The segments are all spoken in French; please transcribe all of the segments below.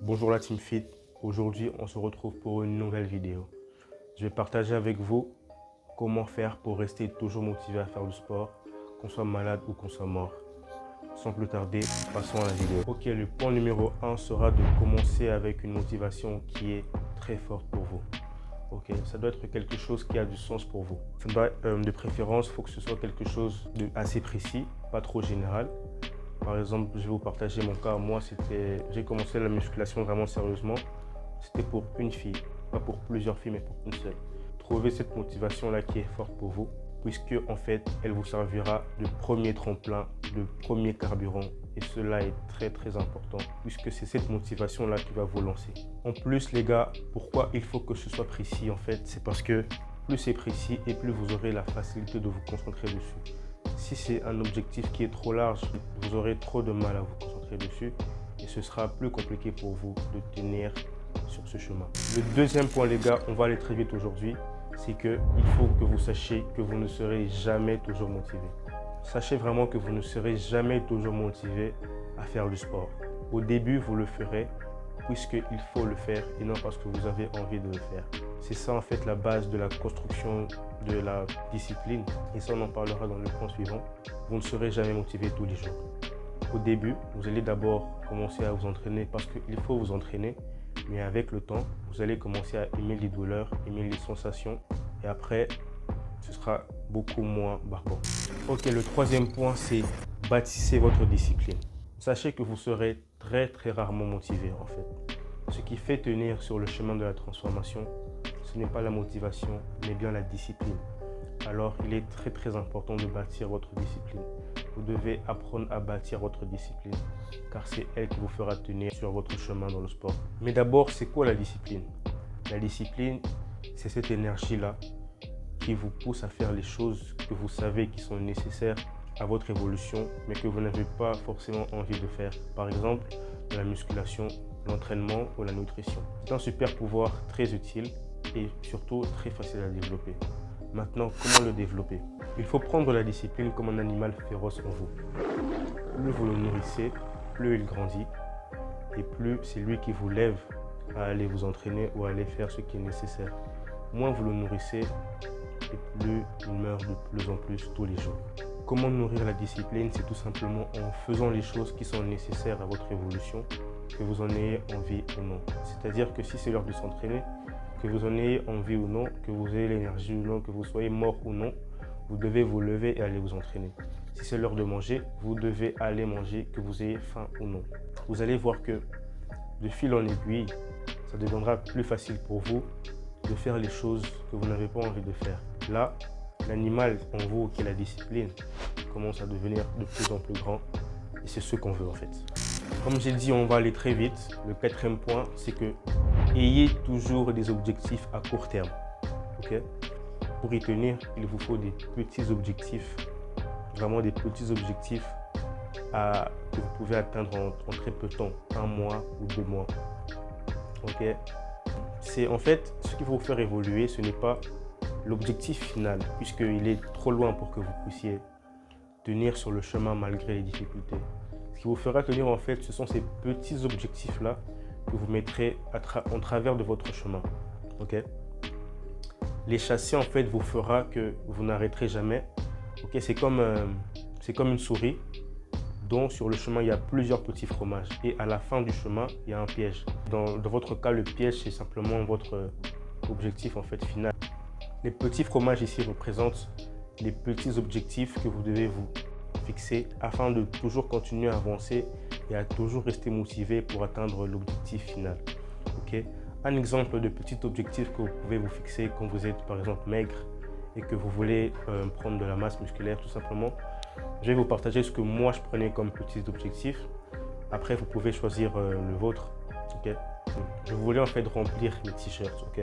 Bonjour la Team Fit, aujourd'hui on se retrouve pour une nouvelle vidéo. Je vais partager avec vous comment faire pour rester toujours motivé à faire du sport, qu'on soit malade ou qu'on soit mort. Sans plus tarder, passons à la vidéo. Ok, le point numéro 1 sera de commencer avec une motivation qui est très forte pour vous. Ok, ça doit être quelque chose qui a du sens pour vous. Ça doit, de préférence, il faut que ce soit quelque chose de assez précis, pas trop général. Par exemple, je vais vous partager mon cas. Moi, j'ai commencé la musculation vraiment sérieusement. C'était pour une fille, pas pour plusieurs filles, mais pour une seule. Trouvez cette motivation-là qui est forte pour vous, puisque en fait, elle vous servira de premier tremplin, de premier carburant. Et cela est très très important, puisque c'est cette motivation-là qui va vous lancer. En plus, les gars, pourquoi il faut que ce soit précis en fait? C'est parce que plus c'est précis et plus vous aurez la facilité de vous concentrer dessus. Si c'est un objectif qui est trop large, vous aurez trop de mal à vous concentrer dessus et ce sera plus compliqué pour vous de tenir sur ce chemin. Le deuxième point, les gars, on va aller très vite aujourd'hui, c'est qu'il faut que vous sachiez que vous ne serez jamais toujours motivé. Sachez vraiment que vous ne serez jamais toujours motivé à faire du sport. Au début, vous le ferez puisqu'il faut le faire et non parce que vous avez envie de le faire. C'est ça en fait la base de la construction de la discipline et ça on en parlera dans le point suivant. Vous ne serez jamais motivé tous les jours. Au début, vous allez d'abord commencer à vous entraîner parce qu'il faut vous entraîner, mais avec le temps, vous allez commencer à aimer les douleurs, aimer les sensations et après, ce sera beaucoup moins barbant. Ok, le troisième point, c'est bâtissez votre discipline. Sachez que vous serez très rarement motivé en fait. Ce qui fait tenir sur le chemin de la transformation, ce n'est pas la motivation, mais bien la discipline. Alors, il est très important de bâtir votre discipline. Vous devez apprendre à bâtir votre discipline, car c'est elle qui vous fera tenir sur votre chemin dans le sport. Mais d'abord, c'est quoi la discipline? La discipline, c'est cette énergie-là qui vous pousse à faire les choses que vous savez qui sont nécessaires à votre évolution, mais que vous n'avez pas forcément envie de faire. Par exemple, la musculation, l'entraînement ou la nutrition. C'est un super pouvoir très utile et surtout très facile à développer. Maintenant, comment le développer? Il faut prendre la discipline comme un animal féroce en vous. Plus vous le nourrissez, plus il grandit et plus c'est lui qui vous lève à aller vous entraîner ou à aller faire ce qui est nécessaire. Moins vous le nourrissez et plus il meurt de plus en plus tous les jours. Comment nourrir la discipline? C'est tout simplement en faisant les choses qui sont nécessaires à votre évolution, que vous en ayez envie ou non. C'est-à-dire que si c'est l'heure de s'entraîner, que vous en ayez envie ou non, que vous ayez l'énergie ou non, que vous soyez mort ou non, vous devez vous lever et aller vous entraîner. Si c'est l'heure de manger, vous devez aller manger, que vous ayez faim ou non. Vous allez voir que de fil en aiguille, ça deviendra plus facile pour vous de faire les choses que vous n'avez pas envie de faire. Là, l'animal en vous, qui est la discipline, commence à devenir de plus en plus grand et c'est ce qu'on veut en fait. Comme j'ai dit, on va aller très vite. Le quatrième point, c'est que ayez toujours des objectifs à court terme. Okay? Pour y tenir, il vous faut des petits objectifs, vraiment des petits objectifs que vous pouvez atteindre en très peu de temps, 1 mois ou 2 mois. Okay? C'est en fait ce qui va vous faire évoluer, ce n'est pas l'objectif final, puisqu'il est trop loin pour que vous puissiez tenir sur le chemin malgré les difficultés. Ce qui vous fera tenir en fait, ce sont ces petits objectifs-là que vous mettrez en travers de votre chemin. Okay? Les chasser en fait vous fera que vous n'arrêterez jamais. Okay? C'est comme une souris dont sur le chemin il y a plusieurs petits fromages et à la fin du chemin il y a un piège. Dans votre cas, le piège c'est simplement votre objectif en fait final. Les petits fromages ici représentent les petits objectifs que vous devez vous fixer afin de toujours continuer à avancer et à toujours rester motivé pour atteindre l'objectif final. Okay? Un exemple de petit objectif que vous pouvez vous fixer quand vous êtes par exemple maigre et que vous voulez prendre de la masse musculaire tout simplement. Je vais vous partager ce que moi je prenais comme petits objectifs. Après vous pouvez choisir le vôtre. Okay? Je voulais en fait remplir mes t-shirts. Okay?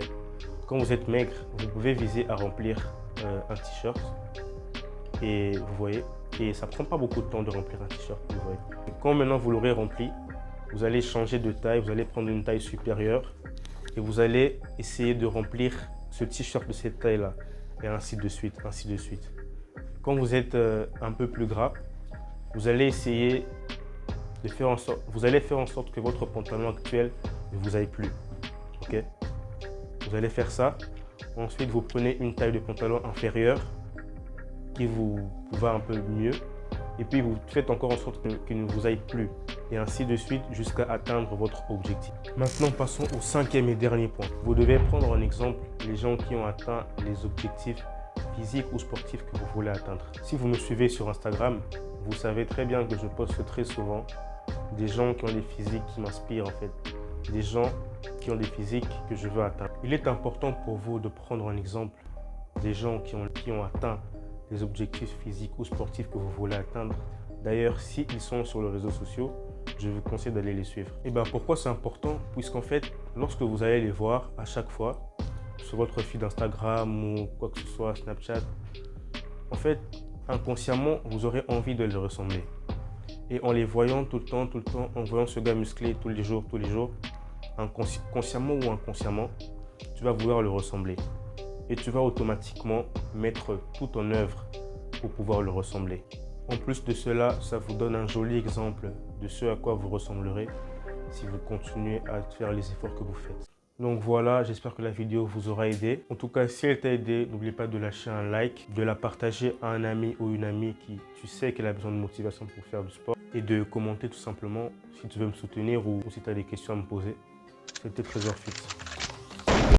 Quand vous êtes maigre, vous pouvez viser à remplir un t-shirt et vous voyez, et ça prend pas beaucoup de temps de remplir un t-shirt, vous voyez. Et quand maintenant vous l'aurez rempli, vous allez changer de taille, vous allez prendre une taille supérieure et vous allez essayer de remplir ce t-shirt de cette taille-là et ainsi de suite, ainsi de suite. Quand vous êtes un peu plus gras, vous allez essayer de faire en sorte que votre pantalon actuel ne vous aille plus. Ok? Vous allez faire ça. Ensuite, vous prenez une taille de pantalon inférieure qui vous va un peu mieux. Et puis, vous faites encore en sorte qu'il ne vous aille plus. Et ainsi de suite jusqu'à atteindre votre objectif. Maintenant, passons au cinquième et dernier point. Vous devez prendre en exemple les gens qui ont atteint les objectifs physiques ou sportifs que vous voulez atteindre. Si vous me suivez sur Instagram, vous savez très bien que je poste très souvent des gens qui ont des physiques qui m'inspirent en fait. Des gens qui ont des physiques que je veux atteindre. Il est important pour vous de prendre en exemple des gens qui ont atteint les objectifs physiques ou sportifs que vous voulez atteindre. D'ailleurs, s'ils sont sur les réseaux sociaux, je vous conseille d'aller les suivre. Et bien pourquoi c'est important? Puisqu'en fait, lorsque vous allez les voir à chaque fois, sur votre feed Instagram ou quoi que ce soit, Snapchat, en fait, inconsciemment, vous aurez envie de les ressembler. Et en les voyant tout le temps, en voyant ce gars musclé tous les jours, consciemment ou inconsciemment, tu vas vouloir le ressembler. Et tu vas automatiquement mettre tout en œuvre pour pouvoir le ressembler. En plus de cela, ça vous donne un joli exemple de ce à quoi vous ressemblerez si vous continuez à faire les efforts que vous faites. Donc voilà, j'espère que la vidéo vous aura aidé. En tout cas, si elle t'a aidé, n'oublie pas de lâcher un like, de la partager à un ami ou une amie qui tu sais qu'elle a besoin de motivation pour faire du sport et de commenter tout simplement si tu veux me soutenir ou si tu as des questions à me poser. C'était Trésor Fit.